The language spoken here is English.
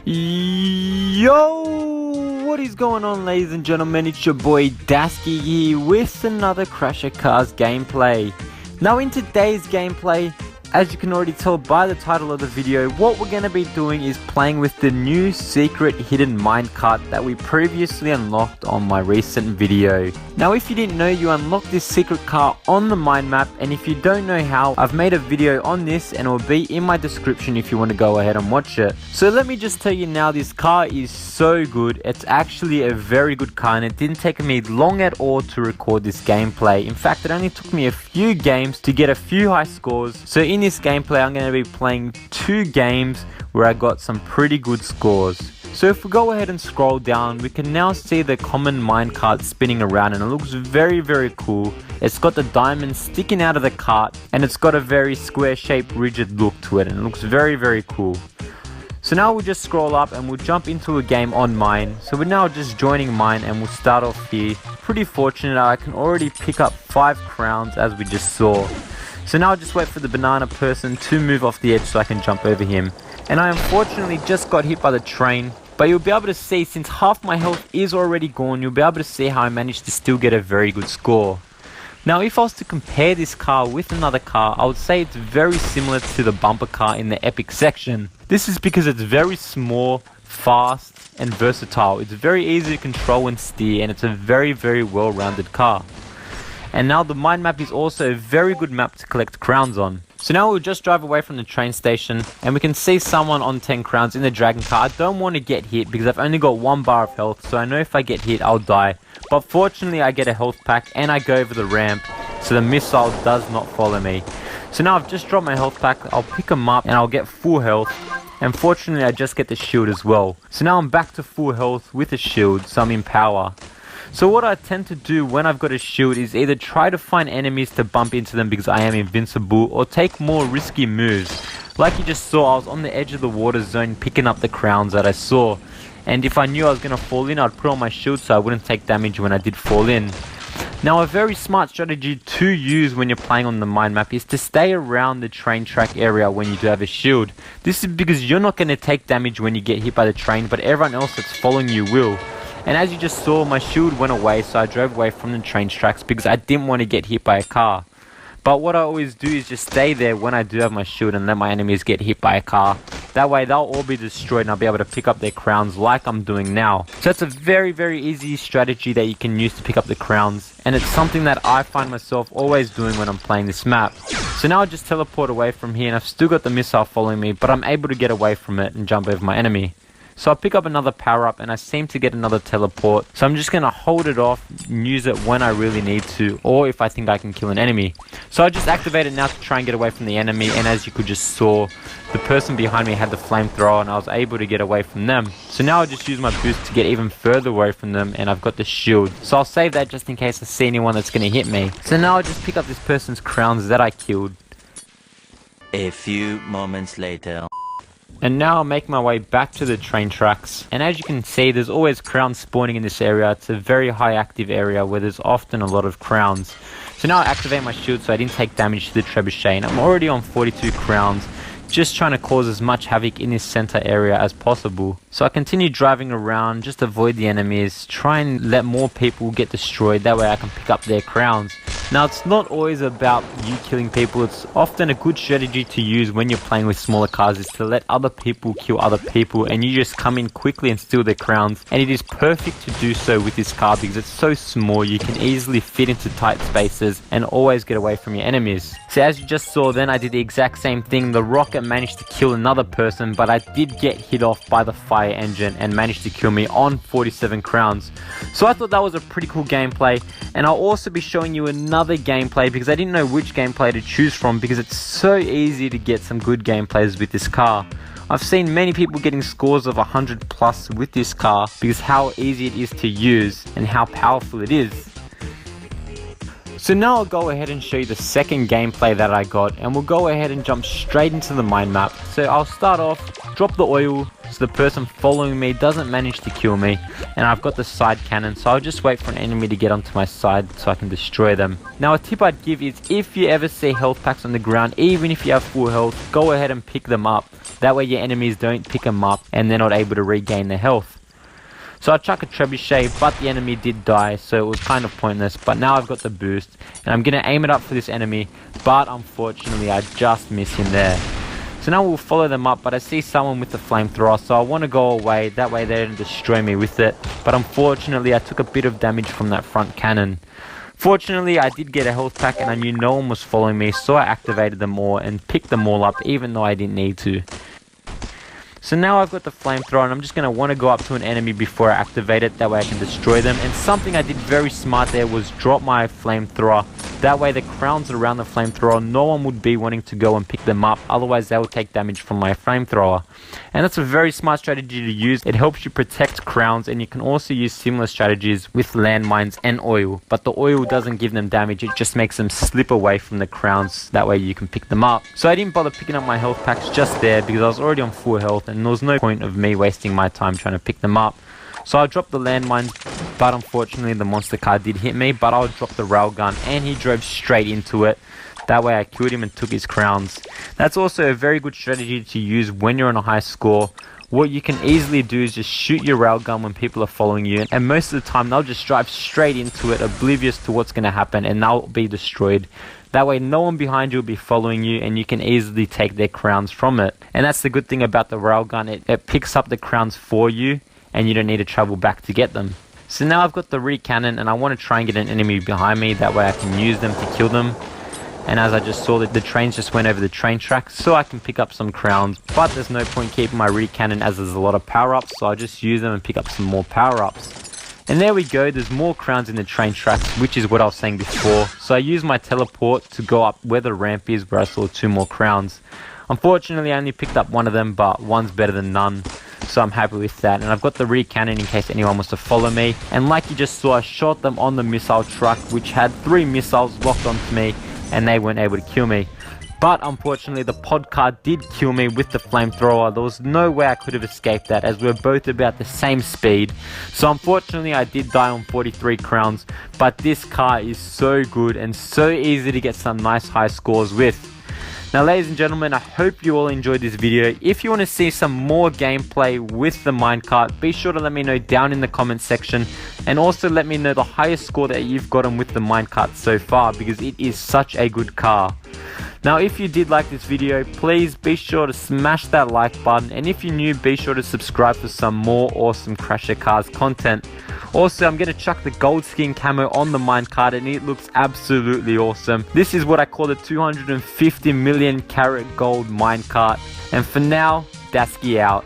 Yo, what is going on, ladies and gentlemen? It's your boy Dasky here with another Crasher Cars gameplay. Now in today's gameplay, as you can already tell by the title of the video, what we're going to be doing is playing with the new secret hidden minecart that we previously unlocked on my recent video. Now if you didn't know, you unlocked this secret car on the mine map, and if you don't know how, I've made a video on this and it will be in my description if you want to go ahead and watch it. So let me just tell you now, this car is so good. It's actually a very good car and it didn't take me long at all to record this gameplay. In fact, it only took me a few games to get a few high scores. So in this gameplay, I'm going to be playing 2 games where I got some pretty good scores. So if we go ahead and scroll down, we can now see the common minecart spinning around and it looks very cool. It's got the diamonds sticking out of the cart and it's got a very square shaped rigid look to it and it looks very cool. So now we'll just scroll up and we'll jump into a game on mine. So we're now just joining mine and we'll start off here. Pretty fortunate, I can already pick up 5 crowns as we just saw. So now I'll just wait for the banana person to move off the edge so I can jump over him. And I unfortunately just got hit by the train. But you'll be able to see, since half my health is already gone, you'll be able to see how I managed to still get a very good score. Now if I was to compare this car with another car, I would say it's very similar to the bumper car in the epic section. This is because it's very small, fast and versatile. It's very easy to control and steer, and it's a very well-rounded car. And now the mine map is also a very good map to collect crowns on. So now we'll just drive away from the train station and we can see someone on 10 crowns in the dragon car. I don't want to get hit because I've only got 1 bar of health, so I know if I get hit I'll die. But fortunately I get a health pack and I go over the ramp, so the missile does not follow me. So now I've just dropped my health pack, I'll pick them up and I'll get full health. And fortunately I just get the shield as well. So now I'm back to full health with a shield, so I'm in power. So what I tend to do when I've got a shield is either try to find enemies to bump into them because I am invincible, or take more risky moves. Like you just saw, I was on the edge of the water zone picking up the crowns that I saw. And if I knew I was going to fall in, I'd put on my shield so I wouldn't take damage when I did fall in. Now a very smart strategy to use when you're playing on the mine map is to stay around the train track area when you do have a shield. This is because you're not going to take damage when you get hit by the train, but everyone else that's following you will. And as you just saw, my shield went away, so I drove away from the train tracks because I didn't want to get hit by a car. But what I always do is just stay there when I do have my shield and let my enemies get hit by a car. That way they'll all be destroyed and I'll be able to pick up their crowns like I'm doing now. So that's a very easy strategy that you can use to pick up the crowns. And it's something that I find myself always doing when I'm playing this map. So now I just teleport away from here and I've still got the missile following me, but I'm able to get away from it and jump over my enemy. So I pick up another power up and I seem to get another teleport. So I'm just going to hold it off and use it when I really need to, or if I think I can kill an enemy. So I just activate it now to try and get away from the enemy, and as you could just saw, the person behind me had the flamethrower and I was able to get away from them. So now I just use my boost to get even further away from them, and I've got the shield. So I'll save that just in case I see anyone that's going to hit me. So now I just pick up this person's crowns that I killed. A few moments later. And now I'll make my way back to the train tracks, and as you can see, there's always crowns spawning in this area. It's a very high active area where there's often a lot of crowns. So now I activate my shield so I didn't take damage to the trebuchet, and I'm already on 42 crowns, just trying to cause as much havoc in this center area as possible. So I continue driving around, just avoid the enemies, try and let more people get destroyed, that way I can pick up their crowns. Now it's not always about you killing people, it's often a good strategy to use when you're playing with smaller cars is to let other people kill other people and you just come in quickly and steal their crowns. And it is perfect to do so with this car because it's so small, you can easily fit into tight spaces and always get away from your enemies. So as you just saw then, I did the exact same thing. The rocket managed to kill another person, but I did get hit off by the fire engine and managed to kill me on 47 crowns. So I thought that was a pretty cool gameplay, and I'll also be showing you another gameplay because I didn't know which gameplay to choose from because it's so easy to get some good gameplays with this car. I've seen many people getting scores of 100 plus with this car because how easy it is to use and how powerful it is. So now I'll go ahead and show you the second gameplay that I got, and we'll go ahead and jump straight into the mine map. So I'll start off drop the oil so the person following me doesn't manage to kill me, and I've got the side cannon, so I'll just wait for an enemy to get onto my side so I can destroy them. Now a tip I'd give is, if you ever see health packs on the ground, even if you have full health, go ahead and pick them up. That way your enemies don't pick them up and they're not able to regain their health. So I chuck a trebuchet, but the enemy did die, so it was kind of pointless. But now I've got the boost, and I'm going to aim it up for this enemy, but unfortunately I just miss him there. So now we'll follow them up, but I see someone with the flamethrower, so I want to go away, that way they don't destroy me with it. But unfortunately I took a bit of damage from that front cannon. Fortunately I did get a health pack and I knew no one was following me, so I activated them all and picked them all up even though I didn't need to. So now I've got the flamethrower and I'm just going to want to go up to an enemy before I activate it, that way I can destroy them. And something I did very smart there was drop my flamethrower. That way the crowns around the flamethrower, no one would be wanting to go and pick them up, otherwise they will take damage from my flamethrower. And that's a very smart strategy to use. It helps you protect crowns, and you can also use similar strategies with landmines and oil. But the oil doesn't give them damage, it just makes them slip away from the crowns, that way you can pick them up. So I didn't bother picking up my health packs just there because I was already on full health and there was no point of me wasting my time trying to pick them up. So I dropped the landmines, but unfortunately the monster car did hit me, but I'll drop the railgun and he drove straight into it. That way I killed him and took his crowns. That's also a very good strategy to use when you're on a high score. What you can easily do is just shoot your railgun when people are following you, and most of the time they'll just drive straight into it, oblivious to what's going to happen, and they'll be destroyed. That way no one behind you will be following you and you can easily take their crowns from it. And that's the good thing about the railgun, it picks up the crowns for you and you don't need to travel back to get them. So now I've got the re-cannon and I want to try and get an enemy behind me, that way I can use them to kill them. And as I just saw that the trains just went over the train tracks, so I can pick up some crowns, but there's no point keeping my re-cannon as there's a lot of power-ups, so I just use them and pick up some more power-ups. And there we go, there's more crowns in the train tracks, which is what I was saying before. So I used my teleport to go up where the ramp is, where I saw 2 more crowns. Unfortunately I only picked up one of them, but one's better than none, so I'm happy with that. And I've got the re-cannon in case anyone wants to follow me. And like you just saw, I shot them on the missile truck, which had 3 missiles locked onto me, and they weren't able to kill me. But unfortunately the pod car did kill me with the flamethrower. There was no way I could have escaped that, as we were both about the same speed. So unfortunately I did die on 43 crowns, but this car is so good and so easy to get some nice high scores with. Now ladies and gentlemen, I hope you all enjoyed this video. If you want to see some more gameplay with the minecart, be sure to let me know down in the comment section, and also let me know the highest score that you've gotten with the minecart so far, because it is such a good car. Now if you did like this video, please be sure to smash that like button, and if you're new, be sure to subscribe for some more awesome Crasher Cars content. Also, I'm going to chuck the gold skin camo on the minecart and it looks absolutely awesome. This is what I call the 250 million carat gold minecart. And for now, Dasky out.